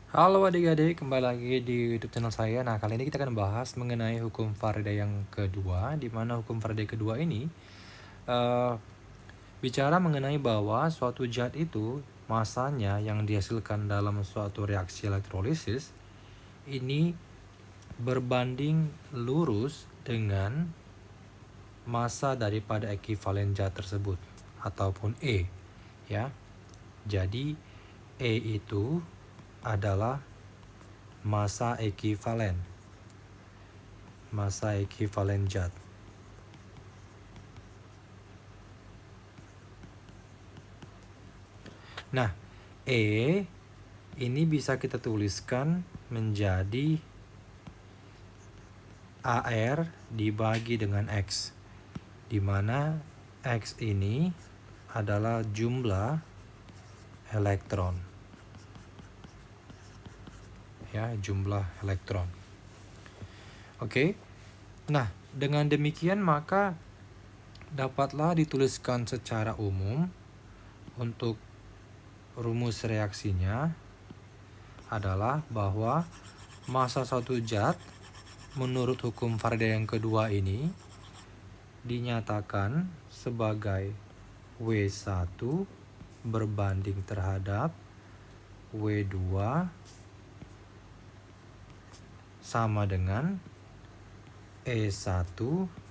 Halo adik-adik, kembali lagi di YouTube channel saya. Nah, kali ini kita akan bahas mengenai hukum Faraday yang kedua, di mana hukum Faraday kedua ini eh, bicara mengenai bahwa suatu zat itu masanya yang dihasilkan dalam suatu reaksi elektrolisis ini berbanding lurus dengan massa daripada ekivalen zat tersebut ataupun E, ya. Jadi E itu adalah massa ekivalen zat. Nah, E ini bisa kita tuliskan menjadi AR dibagi dengan X, di mana X ini adalah jumlah elektron. Ya, jumlah elektron. Oke. Nah, dengan demikian maka dapatlah dituliskan secara umum untuk rumus reaksinya adalah bahwa massa suatu zat menurut hukum Faraday yang kedua ini dinyatakan sebagai W1 berbanding terhadap W2 sama dengan E1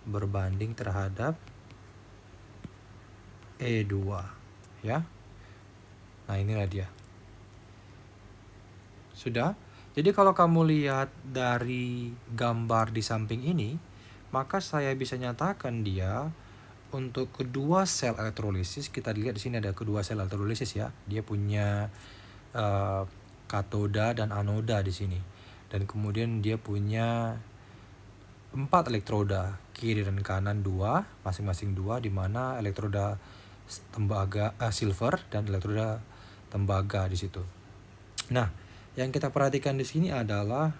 berbanding terhadap E2, ya. Nah, inilah dia. Sudah? Jadi kalau kamu lihat dari gambar di samping ini, maka saya bisa nyatakan dia untuk kedua sel elektrolisis. Kita lihat di sini ada kedua sel elektrolisis, ya. Dia punya katoda dan anoda di sini. Dan kemudian dia punya 4 elektroda, kiri dan kanan 2, masing-masing 2, di mana elektroda tembaga silver dan elektroda tembaga di situ. Nah, yang kita perhatikan di sini adalah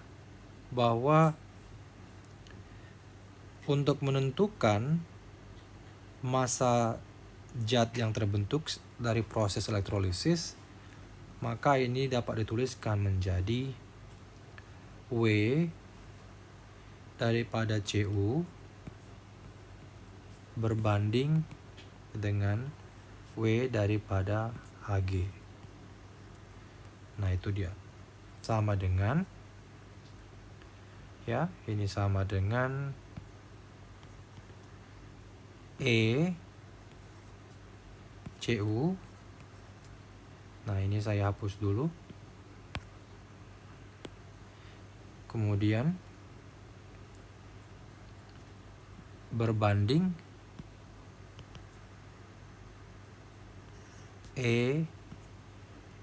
bahwa untuk menentukan massa zat yang terbentuk dari proses elektrolisis, maka ini dapat dituliskan menjadi W daripada Cu berbanding dengan W daripada Hg. Nah, itu dia. Sama dengan, ya, ini sama dengan E Cu. Nah, ini saya hapus dulu. Kemudian berbanding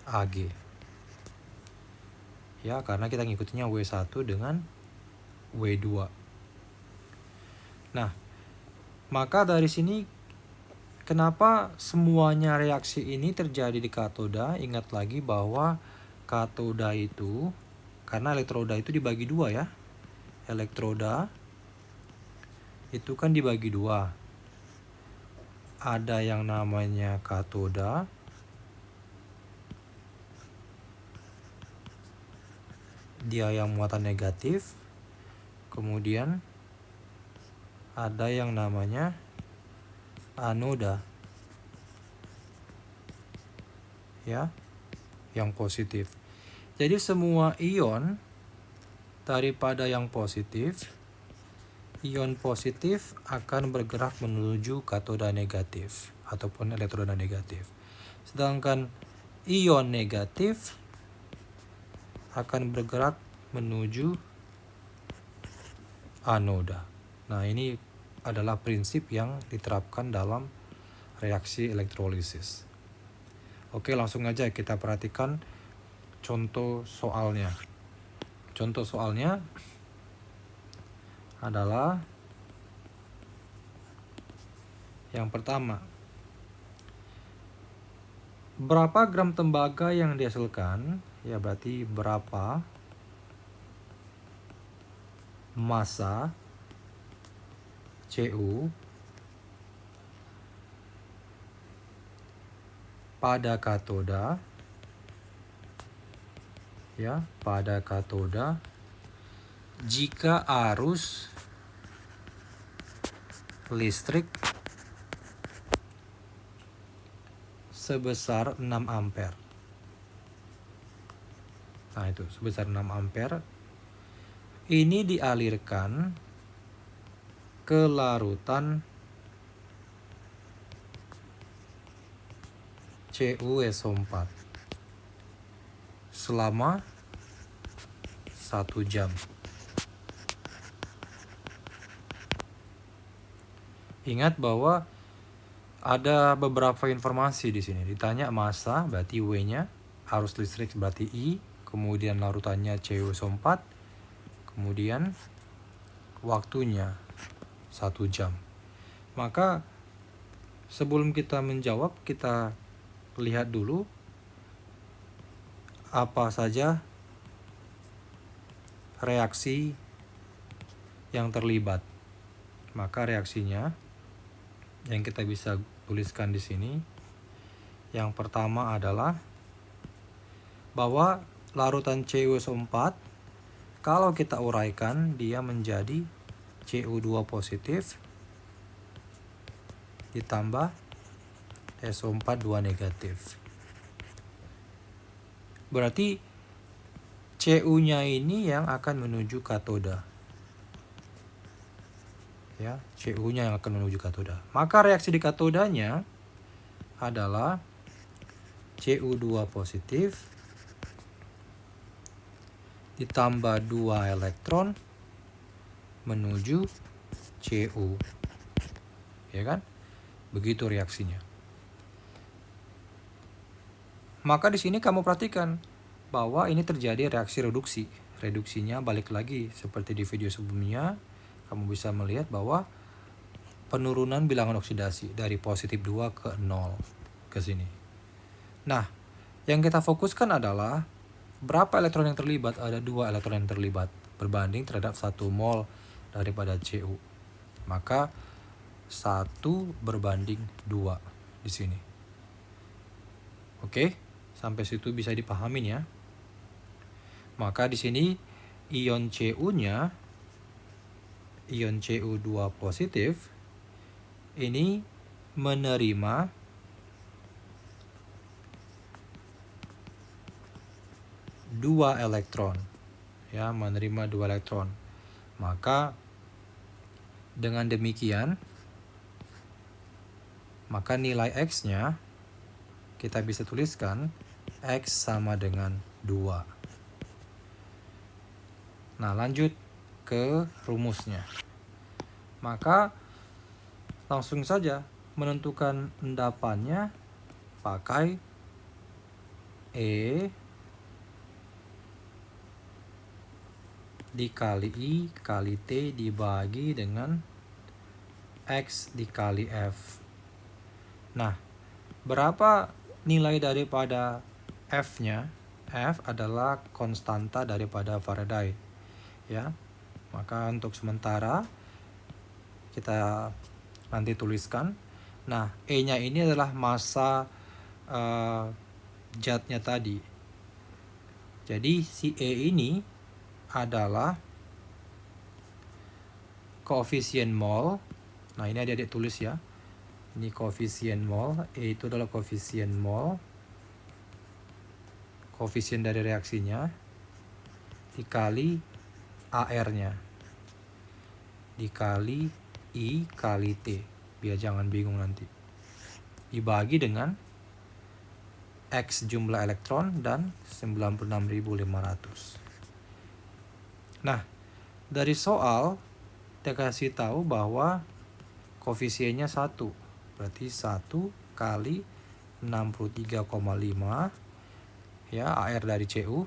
Ag. Ya, karena kita ngikutinya W1 dengan W2. Nah, maka dari sini kenapa semuanya reaksi ini terjadi di katoda? Ingat lagi bahwa katoda itu, karena elektroda itu dibagi dua, ya. Elektroda itu kan dibagi dua. Ada yang namanya katoda, dia yang muatan negatif. Kemudian ada yang namanya anoda, ya, yang positif. Jadi semua ion daripada yang positif, ion positif akan bergerak menuju katoda negatif ataupun elektroda negatif. Sedangkan ion negatif akan bergerak menuju anoda. Nah, ini adalah prinsip yang diterapkan dalam reaksi elektrolisis. Oke, langsung aja kita perhatikan contoh soalnya. Contoh soalnya adalah yang pertama. Berapa gram tembaga yang dihasilkan? Ya, berarti berapa massa Cu pada katoda ya pada katoda jika arus listrik sebesar 6 ampere. Nah, itu sebesar 6 ampere. Ini dialirkan ke larutan CuSO4 selama 1 jam. Ingat bahwa ada beberapa informasi di sini. Ditanya massa berarti W-nya, arus listrik berarti I, kemudian larutannya CuSO4, kemudian waktunya 1 jam. Maka sebelum kita menjawab, kita lihat dulu apa saja reaksi yang terlibat. Maka reaksinya yang kita bisa tuliskan di sini, yang pertama adalah bahwa larutan CuSO4 kalau kita uraikan dia menjadi Cu2 positif ditambah SO4 2 negatif. Berarti Cu-nya ini yang akan menuju katoda. Ya, Cu-nya yang akan menuju katoda. Maka reaksi di katodanya adalah Cu2 positif ditambah 2 elektron menuju Cu. Ya kan? Begitu reaksinya. Maka di sini kamu perhatikan bahwa ini terjadi reaksi reduksi. Reduksinya balik lagi seperti di video sebelumnya, kamu bisa melihat bahwa penurunan bilangan oksidasi dari positif 2 ke 0 ke sini. Nah, yang kita fokuskan adalah berapa elektron yang terlibat. Ada 2 elektron yang terlibat berbanding terhadap 1 mol daripada Cu. Maka 1 berbanding 2 di sini. Oke, sampai situ bisa dipahamin ya. Maka di sini ion Cu-nya, ion Cu2 positif ini menerima dua elektron, ya, menerima 2 elektron. Maka dengan demikian, maka nilai X-nya kita bisa tuliskan X sama dengan 2. Nah, lanjut ke rumusnya. Maka langsung saja menentukan endapannya pakai E dikali I kali T dibagi dengan X dikali F. Nah, berapa nilai daripada F-nya? F adalah konstanta daripada Faraday. Ya, maka untuk sementara kita nanti tuliskan. Nah, E-nya ini adalah massa zatnya tadi. Jadi si E ini adalah koefisien mol. Nah, ini adik-adik tulis ya. Ini koefisien mol. E itu adalah koefisien mol. Koefisien dari reaksinya dikali AR-nya dikali I kali T, biar jangan bingung nanti, dibagi dengan X jumlah elektron dan 96.500. Nah, dari soal kita kasih tahu bahwa koefisiennya 1, berarti 1 kali 63,5 ya, AR dari Cu,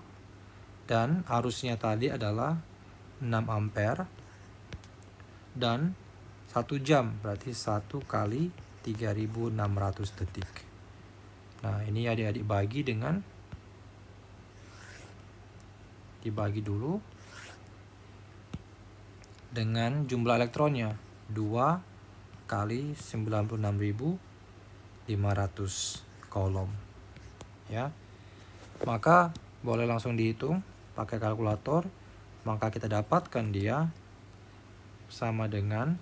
dan arusnya tadi adalah 6 ampere dan 1 jam, berarti 1 kali 3600 detik. Nah, ini adik-adik bagi dengan, dibagi dulu dengan jumlah elektronnya 2 kali 96.500 kolom ya. Maka boleh langsung dihitung pakai kalkulator, maka kita dapatkan dia sama dengan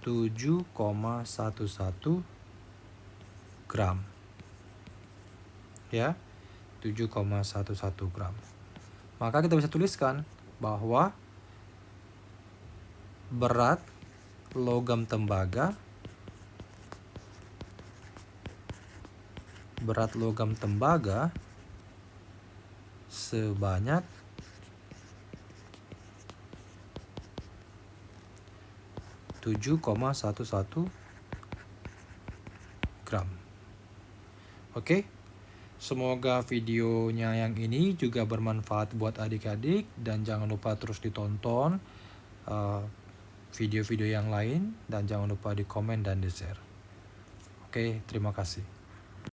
7,11 gram. Ya, 7,11 gram. Maka kita bisa tuliskan bahwa berat logam tembaga sebanyak 7,11 gram. Oke. Semoga videonya yang ini juga bermanfaat buat adik-adik, dan jangan lupa terus ditonton video-video yang lain, dan jangan lupa di komen dan di share. Oke, terima kasih.